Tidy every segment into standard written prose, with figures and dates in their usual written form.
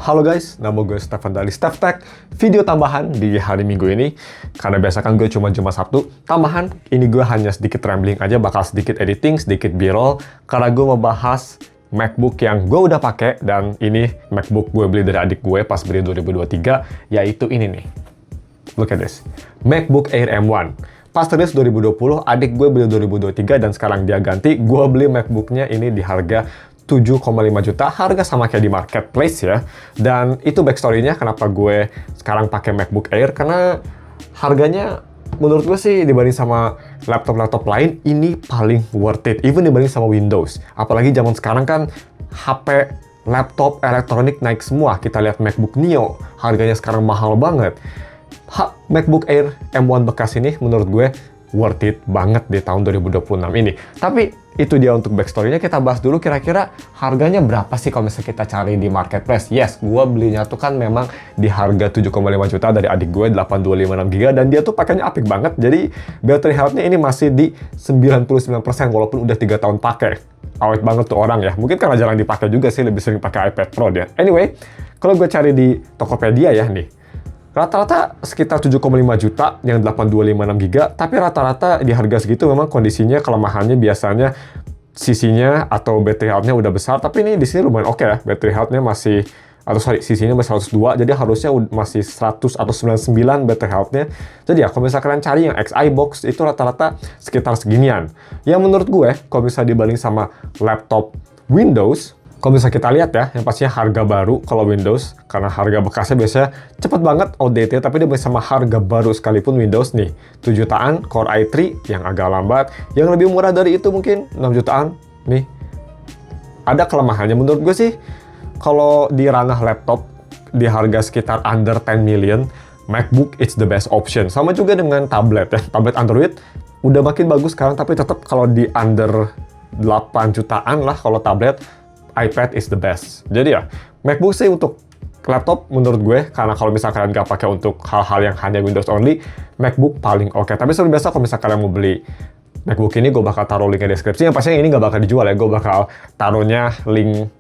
Halo guys, nama gue Stefan dari StefTech. Video tambahan di hari Minggu ini, karena biasa kan gue cuma Jumat Sabtu. Tambahan, ini gue hanya sedikit rambling aja, bakal sedikit editing, sedikit b-roll, karena gue mau bahas MacBook yang gue udah pakai, dan ini MacBook gue beli dari adik gue pas beli 2023, yaitu ini nih. Look at this, MacBook Air M1. Pas rilis 2020, adik gue beli 2023, dan sekarang dia ganti. Gue beli MacBooknya ini di harga 7,5 juta, harga sama kayak di marketplace ya. Dan itu backstory-nya kenapa gue sekarang pakai MacBook Air, karena harganya menurut gue sih dibanding sama laptop-laptop lain, ini paling worth it, even dibanding sama Windows. Apalagi zaman sekarang kan HP, laptop, elektronik naik semua. Kita lihat MacBook Neo, harganya sekarang mahal banget. MacBook Air M1 bekas ini menurut gue worth it banget di tahun 2026 ini. Tapi itu dia untuk backstory-nya. Kita bahas dulu kira-kira harganya berapa sih kalau misalnya kita cari di marketplace. Yes, gue belinya tuh kan memang di harga 7,5 juta dari adik gue, 8256GB, dan dia tuh pakainya apik banget. Jadi battery health-nya ini masih di 99% walaupun udah 3 tahun pakai. Awet banget tuh orang ya. Mungkin karena jarang dipakai juga sih, lebih sering pakai iPad Pro dia. Anyway, kalau gue cari di Tokopedia ya nih, rata-rata sekitar 7,5 juta yang 8256GB, tapi rata-rata di harga segitu memang kondisinya kelemahannya biasanya sisinya atau battery health-nya udah besar, tapi ini di sini lumayan oke ya, battery health-nya masih, sisinya masih 102, jadi harusnya masih 100 atau 99 battery health-nya. Jadi ya, kalau misalnya kalian cari yang Xi box, itu rata-rata sekitar seginian. Yang menurut gue, kalau misalnya dibanding sama laptop Windows, kalau misalnya kita lihat ya, yang pastinya harga baru kalau Windows, karena harga bekasnya biasanya cepet banget outdated, tapi dia sama harga baru sekalipun Windows nih, 7 jutaan, Core i3 yang agak lambat, yang lebih murah dari itu mungkin 6 jutaan, nih. Ada kelemahannya menurut gue sih, kalau di ranah laptop, di harga sekitar under 10 million, MacBook it's the best option. Sama juga dengan tablet ya, tablet Android udah makin bagus sekarang, tapi tetap kalau di under 8 jutaan lah kalau tablet, iPad is the best. Jadi ya, MacBook sih untuk laptop menurut gue, karena kalau misalnya kalian nggak pakai untuk hal-hal yang hanya Windows only, MacBook paling oke. Tapi seperti biasa, kalau misalnya kalian mau beli MacBook ini, gue bakal taruh linknya di deskripsi. Yang pastinya ini nggak bakal dijual ya, gue bakal taruhnya link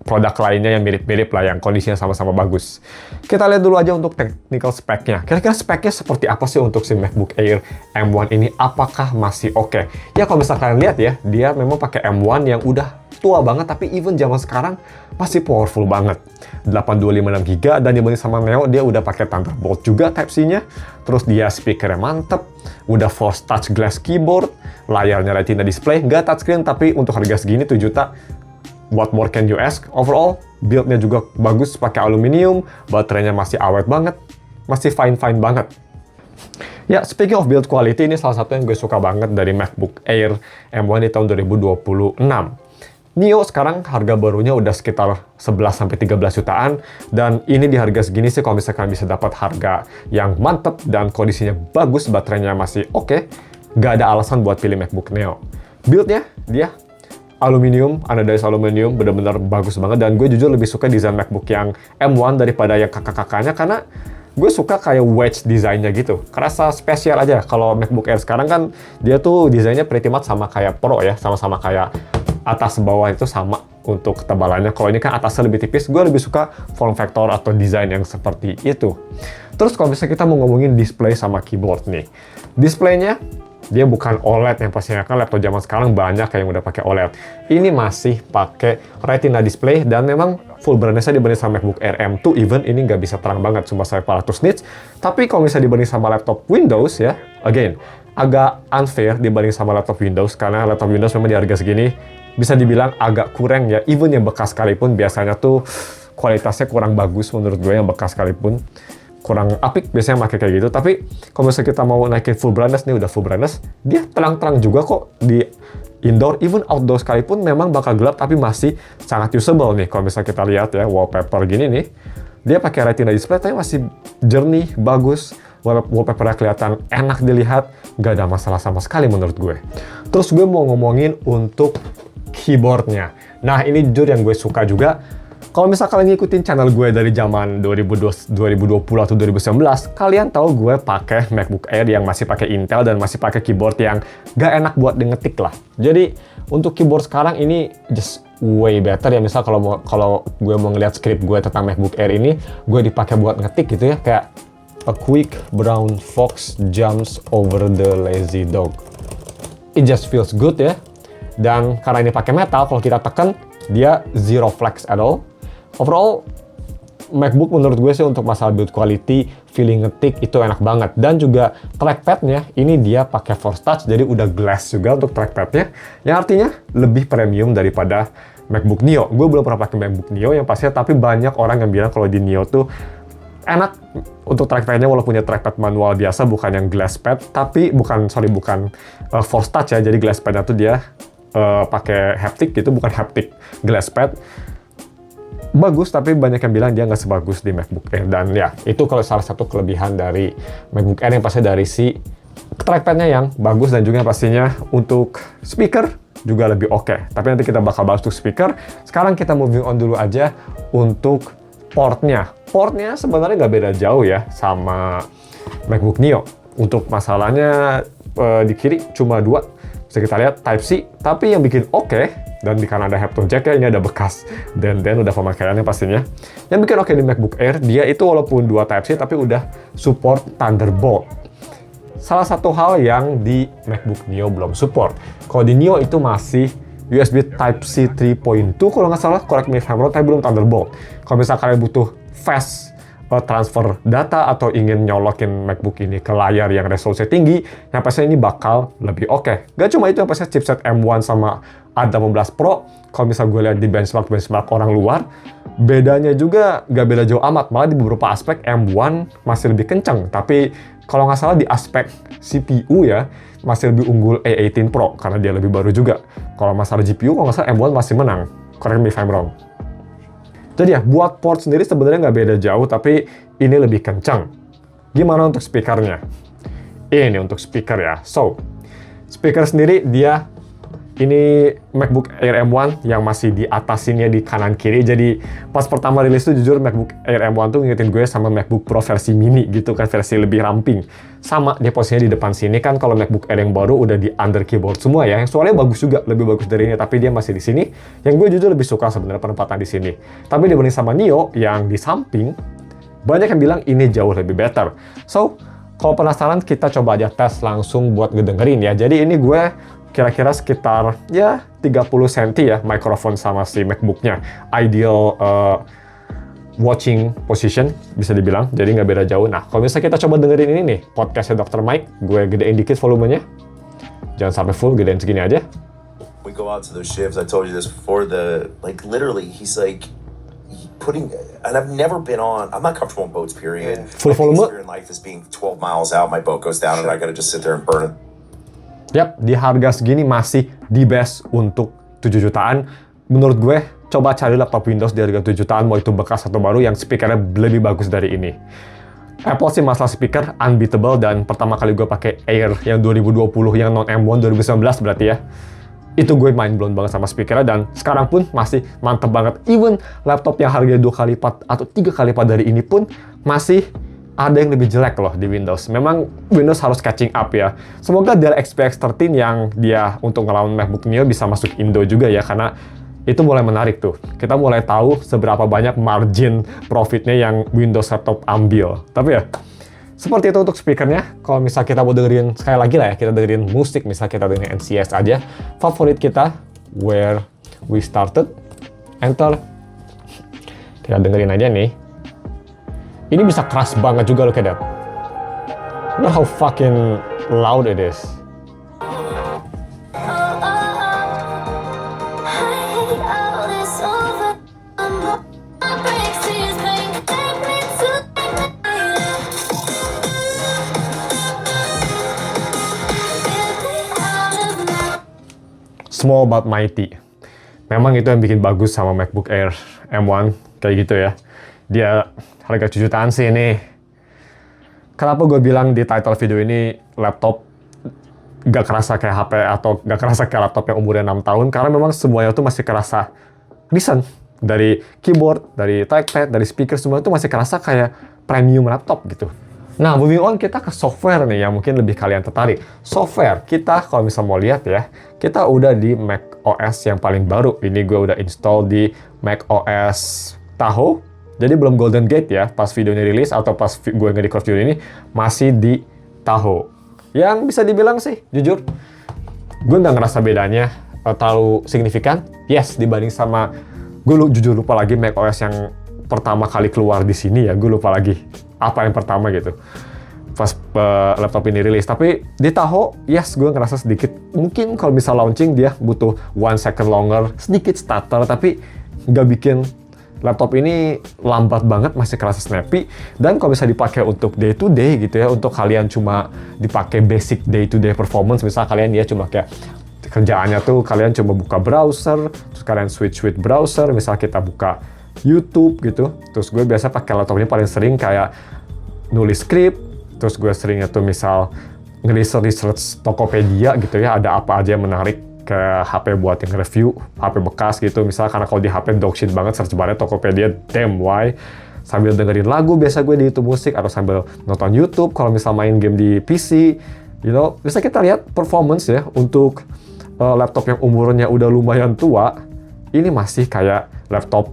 produk lainnya yang mirip-mirip lah, yang kondisinya sama-sama bagus. Kita lihat dulu aja untuk technical spec-nya. Kira-kira spek-nya seperti apa sih untuk si MacBook Air M1 ini? Apakah masih oke? Ya kalau misalnya kalian lihat ya, dia memang pakai M1 yang udah tua banget, tapi even zaman sekarang masih powerful banget. 8256GB, dan dibanding sama Neo, dia udah pakai Thunderbolt juga Type-C-nya. Terus dia speakernya mantep, udah Force Touch Glass keyboard, layarnya Retina display, nggak touchscreen, tapi untuk harga segini 7 juta, what more can you ask? Overall, build-nya juga bagus, pakai aluminium, baterainya masih awet banget, masih fine-fine banget. Ya, speaking of build quality, ini salah satu yang gue suka banget dari MacBook Air M1 di tahun 2026. Neo sekarang harga barunya udah sekitar 11-13 jutaan, dan ini di harga segini sih kalau misalkan bisa dapat harga yang mantep dan kondisinya bagus, baterainya masih oke, nggak ada alasan buat pilih MacBook Neo. Build-nya, dia aluminium, anodized aluminium, bener-bener bagus banget, dan gue jujur lebih suka desain MacBook yang M1 daripada yang kakak-kakaknya, karena gue suka kayak wedge desainnya gitu, kerasa spesial aja. Kalau MacBook Air sekarang kan dia tuh desainnya pretty much sama kayak Pro ya, sama-sama kayak atas bawah itu sama untuk ketebalannya. Kalau ini kan atasnya lebih tipis, gue lebih suka form factor atau desain yang seperti itu. Terus kalau misalnya kita mau ngomongin display sama keyboard nih, displaynya dia bukan OLED yang pastinya, kan laptop zaman sekarang banyak yang udah pakai OLED. Ini masih pakai Retina display, dan memang full brightness-nya dibanding sama MacBook Air M2 even ini nggak bisa terang banget, cuma sampai 400 nits. Tapi kalau misalnya dibanding sama laptop Windows ya, again, agak unfair dibanding sama laptop Windows, karena laptop Windows memang di harga segini bisa dibilang agak kurang ya. Even yang bekas sekalipun biasanya tuh kualitasnya kurang bagus menurut gue, yang bekas sekalipun kurang apik biasanya pakai kayak gitu. Tapi kalau misalnya kita mau naikin full brightness, nih udah full brightness, dia terang-terang juga kok di indoor, even outdoor sekalipun memang bakal gelap, tapi masih sangat usable nih. Kalau misalnya kita lihat ya wallpaper gini nih, dia pakai Retina display tapi masih jernih, bagus. Wallpapernya kelihatan enak dilihat, nggak ada masalah sama sekali menurut gue. Terus gue mau ngomongin untuk keyboardnya. Nah ini jujur yang gue suka juga. Kalau misalnya kalian ngikutin channel gue dari zaman 2020 atau 2019, kalian tahu gue pakai MacBook Air yang masih pakai Intel dan masih pakai keyboard yang gak enak buat ngetik lah. Jadi untuk keyboard sekarang ini just way better ya. Misal kalau gue mau ngeliat script gue tentang MacBook Air ini, gue dipakai buat ngetik gitu ya, kayak a quick brown fox jumps over the lazy dog. It just feels good ya. Dan karena ini pakai metal, kalau kita tekan dia zero flex at all. Overall MacBook menurut gue sih untuk masalah build quality, feeling ngetik itu enak banget. Dan juga trackpadnya ini dia pakai Force Touch, jadi udah glass juga untuk trackpadnya, yang artinya lebih premium daripada MacBook Neo. Gue belum pernah pakai MacBook Neo yang pastinya, tapi banyak orang yang bilang kalau di Neo tuh enak untuk trackpadnya, walaupun punya trackpad manual biasa, bukan yang glass pad, tapi bukan Force Touch ya. Jadi glass padnya tuh dia pakai haptic gitu, bukan haptic glass pad. Bagus, tapi banyak yang bilang dia nggak sebagus di MacBook Air. Dan ya, itu kalau salah satu kelebihan dari MacBook Air yang pasti dari si trackpadnya yang bagus, dan juga pastinya untuk speaker juga lebih oke. Tapi nanti kita bakal bahas untuk speaker. Sekarang kita moving on dulu aja untuk portnya. Portnya sebenarnya nggak beda jauh ya sama MacBook Neo. Untuk masalahnya di kiri cuma 2. Bisa kita lihat Type-C, tapi yang bikin oke, dan karena ada headphone jack ya, ini ada bekas dan udah pemakaiannya pastinya. Yang bikin oke di MacBook Air, dia itu walaupun 2 Type-C, tapi udah support Thunderbolt. Salah satu hal yang di MacBook Neo belum support. Kalau di Neo itu masih USB Type-C 3.2 kalau nggak salah, correct me if I'm wrong, tapi belum Thunderbolt. Kalau misalnya kalian butuh fast transfer data atau ingin nyolokin MacBook ini ke layar yang resolusi tinggi, yang pastinya ini bakal lebih oke. Gak cuma itu, yang pastinya chipset M1 sama A18 Pro, kalau misal gue lihat di benchmark orang luar, bedanya juga gak beda jauh amat. Malah di beberapa aspek M1 masih lebih kenceng, tapi kalau nggak salah di aspek CPU ya, masih lebih unggul A18 Pro, karena dia lebih baru juga. Kalau masalah GPU, kalau nggak salah M1 masih menang. Correct me if I'm wrong. Jadi ya, buat port sendiri sebenarnya nggak beda jauh, tapi ini lebih kencang. Gimana untuk speakernya? Ini untuk speaker ya. So, speaker sendiri dia ini MacBook Air M1 yang masih di atas sini ya, di kanan kiri. Jadi pas pertama rilis tuh jujur MacBook Air M1 tuh ngingetin gue sama MacBook Pro versi mini gitu kan, versi lebih ramping. Sama dia posisinya di depan sini kan. Kalau MacBook Air yang baru udah di under keyboard semua ya. Yang soalnya bagus juga, lebih bagus dari ini, tapi dia masih di sini. Yang gue jujur lebih suka sebenarnya penempatan di sini. Tapi dibanding sama Neo yang di samping, banyak yang bilang ini jauh lebih better. So, kalau penasaran kita coba aja tes langsung buat ngedengerin ya. Jadi ini gue kira-kira sekitar ya 30 cm ya mikrofon sama si MacBook-nya. Ideal watching position bisa dibilang, jadi nggak beda jauh. Nah, kalau misalnya kita coba dengerin ini nih, podcastnya Dr. Mike, gue gedein dikit volumenya. Jangan sampai full, gedein segini aja. We go out to those shifts, I told you this before, literally, he's like, putting, and I've never been on, I'm not comfortable in boats, period. Full volume. My biggest fear in life is being 12 miles out, my boat goes down, and I gotta just sit there and burn it. Yap, di harga segini masih the best untuk 7 jutaan. Menurut gue, coba cari laptop Windows di harga 7 jutaan, mau itu bekas atau baru, yang speakernya lebih bagus dari ini. Apple sih masalah speaker unbeatable, dan pertama kali gue pakai Air yang 2020, yang non M1 2019 berarti ya. Itu gue mind blown banget sama speakernya, dan sekarang pun masih mantep banget. Even laptop yang harganya 2 kali lipat atau 3 kali lipat dari ini pun masih ada yang lebih jelek loh di Windows. Memang Windows harus catching up ya. Semoga Dell XPS 13 yang dia untuk ngelawan MacBook Neo bisa masuk Indo juga ya, karena itu mulai menarik tuh. Kita mulai tahu seberapa banyak margin profitnya yang Windows laptop ambil. Tapi ya, seperti itu untuk speakernya. Kalau misal kita mau dengerin, sekali lagi lah ya, kita dengerin musik, misal kita dengerin NCS aja. Favorit kita, Where We Started. Enter. Kita dengerin aja nih. Ini bisa keras banget juga loh, kayak that. Look how fucking loud it is. Small but mighty. Memang itu yang bikin bagus sama MacBook Air M1 kayak gitu ya. Dia harga 7 jutaan sih ini. Kenapa gue bilang di title video ini laptop gak kerasa kayak HP atau gak kerasa kayak laptop yang umurnya 6 tahun, karena memang semuanya tuh masih kerasa recent. Dari keyboard, dari trackpad, dari speaker, semua itu masih kerasa kayak premium laptop gitu. Nah, moving on, kita ke software nih yang mungkin lebih kalian tertarik. Software, kita kalau misal mau lihat ya, kita udah di Mac Mac OS yang paling baru. Ini gue udah install di Mac OS Tahoe. Jadi belum Golden Gate ya, pas video ini rilis atau pas gue nge-record video ini masih di Tahoe. Yang bisa dibilang sih, jujur, gue nggak ngerasa bedanya terlalu signifikan. Yes, dibanding sama, gue jujur lupa lagi Mac OS yang pertama kali keluar di sini ya, gue lupa lagi apa yang pertama gitu. Pas laptop ini rilis, tapi di Tahoe, yes, gue ngerasa sedikit, mungkin kalau misal launching dia butuh 1 second longer, sedikit stutter, tapi nggak bikin laptop ini lambat banget, masih kerasa snappy. Dan kalau bisa dipakai untuk day to day gitu ya, untuk kalian cuma dipakai basic day to day performance, misal kalian ya cuma kayak kerjaannya tuh kalian cuma buka browser, terus kalian switch browser, misal kita buka YouTube gitu, terus gue biasa pakai laptop ini paling sering kayak nulis skrip, terus gue seringnya tuh misal nge-research Tokopedia gitu ya, ada apa aja yang menarik ke HP buat yang review, HP bekas gitu, misal karena kalau di HP dogshit banget search barnya Tokopedia, damn why, sambil dengerin lagu biasa gue di YouTube musik, atau sambil nonton YouTube kalau misal main game di PC, you know, bisa kita lihat performance ya, untuk laptop yang umurnya udah lumayan tua, ini masih kayak laptop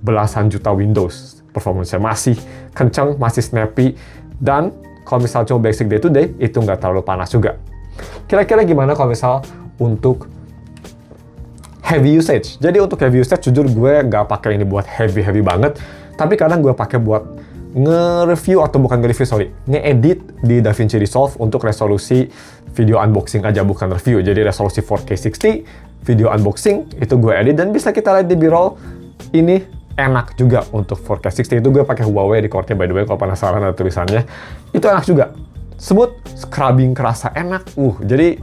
belasan juta Windows, performance-nya masih kenceng, masih snappy, dan kalau misal cuma basic day to day, itu nggak terlalu panas juga. Kira-kira gimana kalau misal untuk heavy usage? Jadi untuk heavy usage, jujur gue nggak pakai ini buat heavy banget, tapi kadang gue pakai buat nge-review, atau bukan nge-review, sorry, nge-edit di DaVinci Resolve untuk resolusi video unboxing aja, bukan review. Jadi resolusi 4K 60, video unboxing, itu gue edit, dan bisa kita lihat di B-roll, ini enak juga untuk 4K 60. Itu gue pakai Huawei recordnya, by the way, kalau penasaran ada tulisannya. Itu enak juga. Smooth, scrubbing kerasa enak. Jadi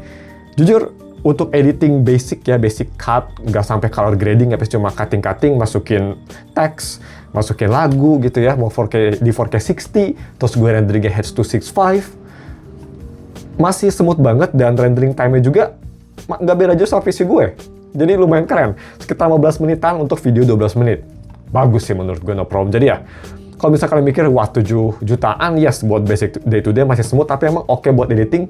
jujur untuk editing basic ya, basic cut, nggak sampai color grading, tapi cuma cutting, masukin teks, masukin lagu gitu ya, mau 4K di 4K 60, terus gue renderingnya H265, masih smooth banget, dan rendering time-nya juga nggak beda jauh sama PC gue. Jadi lumayan keren, sekitar 15 menitan untuk video 12 menit. Bagus sih menurut gue, no problem. Jadi ya, kalau misalnya kalian mikir, wah 7 jutaan, yes, buat basic day to day masih smooth, tapi emang oke buat editing.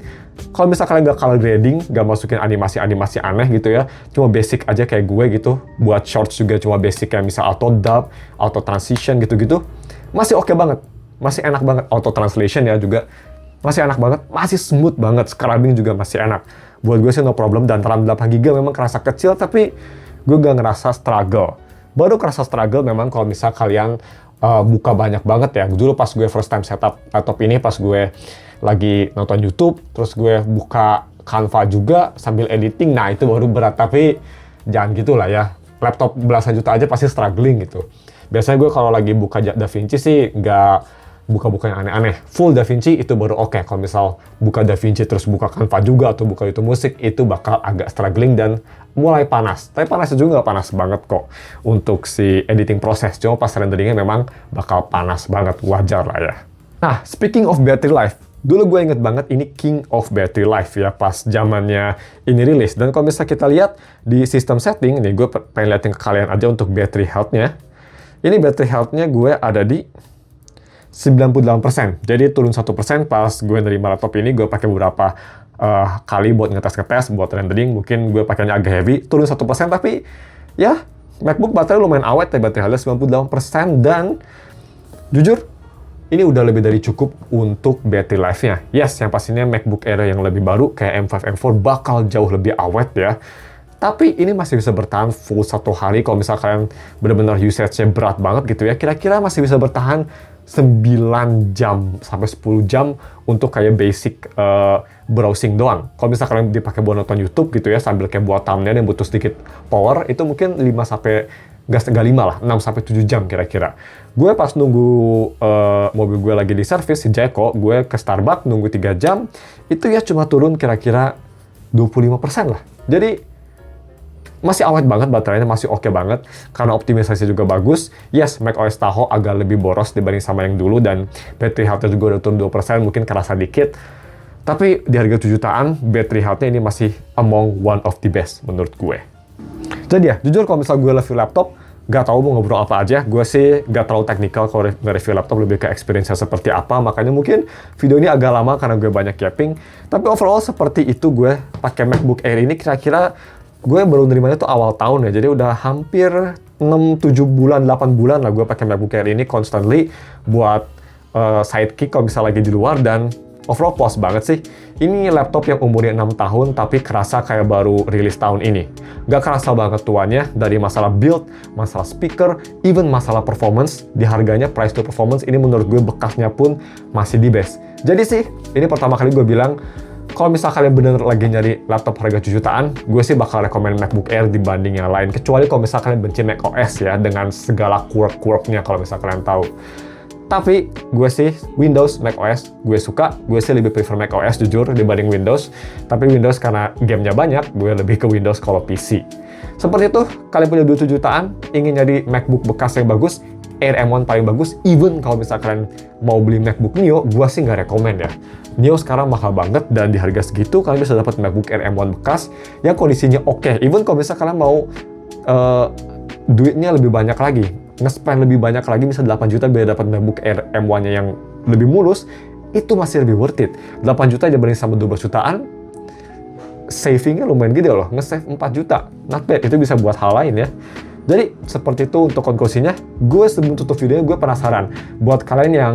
Kalau misalnya kalian nggak color grading, nggak masukin animasi-animasi aneh gitu ya, cuma basic aja kayak gue gitu, buat shorts juga cuma basic kayak misal auto dub, auto transition gitu-gitu, masih oke banget, masih enak banget. Auto translation ya juga, masih enak banget, masih smooth banget, scrubbing juga masih enak. Buat gue sih no problem, dan RAM 8GB memang kerasa kecil, tapi gue nggak ngerasa struggle. Baru kerasa struggle memang kalau misal kalian buka banyak banget ya. Dulu pas gue first time setup laptop ini, pas gue lagi nonton YouTube, terus gue buka Canva juga sambil editing, nah itu baru berat. Tapi jangan gitulah ya, laptop belasan juta aja pasti struggling gitu. Biasanya gue kalau lagi buka DaVinci sih nggak buka-buka yang aneh-aneh. Full DaVinci itu baru oke. Kalau misal buka DaVinci terus buka Canva juga atau buka YouTube musik, itu bakal agak struggling dan mulai panas. Tapi panasnya juga nggak panas banget kok untuk si editing proses. Cuma pas renderingnya memang bakal panas banget, wajar lah ya. Nah, speaking of battery life, dulu gue inget banget ini king of battery life ya pas zamannya ini rilis. Dan kalau misalnya kita lihat di sistem setting, nih gue pengen liatin ke kalian aja untuk battery health-nya. Ini battery health-nya gue ada di 98%. Jadi turun 1% pas gue nerima laptop ini. Gue pakai beberapa kali buat ngetes, buat rendering. Mungkin gue pakainya agak heavy, turun 1%, tapi ya MacBook baterai lumayan awet ya, baterai health 98%, dan jujur ini udah lebih dari cukup untuk battery life-nya. Yes, yang pastinya MacBook Air yang lebih baru kayak M5, M4 bakal jauh lebih awet ya. Tapi ini masih bisa bertahan full 1 hari. Kalau misal kalian benar-benar usage-nya berat banget gitu ya, kira-kira masih bisa bertahan 9 jam sampai 10 jam untuk kayak basic browsing doang. Kalau misalnya kalian dipakai buat nonton YouTube gitu ya, sambil kayak buat thumbnail yang butuh sedikit power, itu mungkin 5 sampai nggak 5 lah, 6 sampai 7 jam kira-kira. Gue pas nunggu mobil gue lagi di servis di Jeko, gue ke Starbucks nunggu 3 jam, itu ya cuma turun kira-kira 25% lah. Jadi masih awet banget baterainya, masih oke banget karena optimisasi juga bagus. Yes, macOS Tahoe agak lebih boros dibanding sama yang dulu, dan battery health-nya juga udah turun 2%, mungkin kerasa dikit. Tapi di harga 7 jutaan, battery health-nya ini masih among one of the best menurut gue. Jadi ya, jujur kalau misal gue review laptop, gak tahu mau ngobrol apa aja. Gue sih gak terlalu teknikal kalau nge-review laptop, lebih ke experience-nya seperti apa. Makanya mungkin video ini agak lama karena gue banyak yapping. Tapi overall seperti itu gue pakai MacBook Air ini kira-kira gue baru nerimanya tuh awal tahun ya, jadi udah hampir 6-7 bulan, 8 bulan lah gue pakai MacBook Air ini constantly buat sidekick kalau bisa lagi di luar, dan overall puas banget sih. Ini laptop yang umurnya 6 tahun tapi kerasa kayak baru rilis tahun ini. Gak kerasa banget tuanya dari masalah build, masalah speaker, even masalah performance. Di harganya price to performance ini menurut gue bekasnya pun masih di best. Jadi sih, ini pertama kali gue bilang, kalau misal kalian bener lagi nyari laptop harga 7 jutaan, gue sih bakal rekomen MacBook Air dibanding yang lain. Kecuali kalau misal kalian benci macOS ya, dengan segala quirk-quirknya kalau misal kalian tahu. Tapi gue sih Windows, macOS, gue suka. Gue sih lebih prefer macOS jujur dibanding Windows. Tapi Windows karena gamenya banyak, gue lebih ke Windows kalau PC. Seperti itu, kalian punya duit 7 jutaan, ingin nyari MacBook bekas yang bagus, Air M1 paling bagus. Even kalau misal kalian mau beli MacBook Neo, gue sih nggak rekomen ya. Neo sekarang mahal banget, dan di harga segitu kalian bisa dapat MacBook Air M1 bekas yang kondisinya oke. Even kalau misal kalian mau duitnya lebih banyak lagi, nge-spend lebih banyak lagi, bisa 8 juta biar dapat MacBook Air M1-nya yang lebih mulus, itu masih lebih worth it. 8 juta dibanding sama 12 jutaan, savingnya lumayan gede loh, nge-save 4 juta. Not bad, itu bisa buat hal lain ya. Jadi, seperti itu untuk konklusinya. Gue sebelum tutup videonya, gue penasaran. Buat kalian yang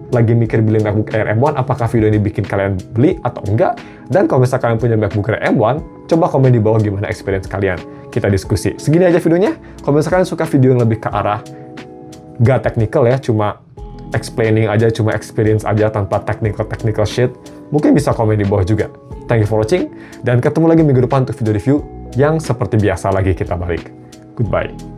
lagi mikir beli MacBook Air M1, apakah video ini bikin kalian beli atau enggak? Dan kalau misalnya kalian punya MacBook Air M1, coba komen di bawah gimana experience kalian. Kita diskusi. Segini aja videonya. Kalau misalkan suka video yang lebih ke arah gak technical ya, cuma explaining aja, cuma experience aja tanpa technical shit, mungkin bisa komen di bawah juga. Thank you for watching, dan ketemu lagi minggu depan untuk video review yang seperti biasa lagi kita balik. Goodbye.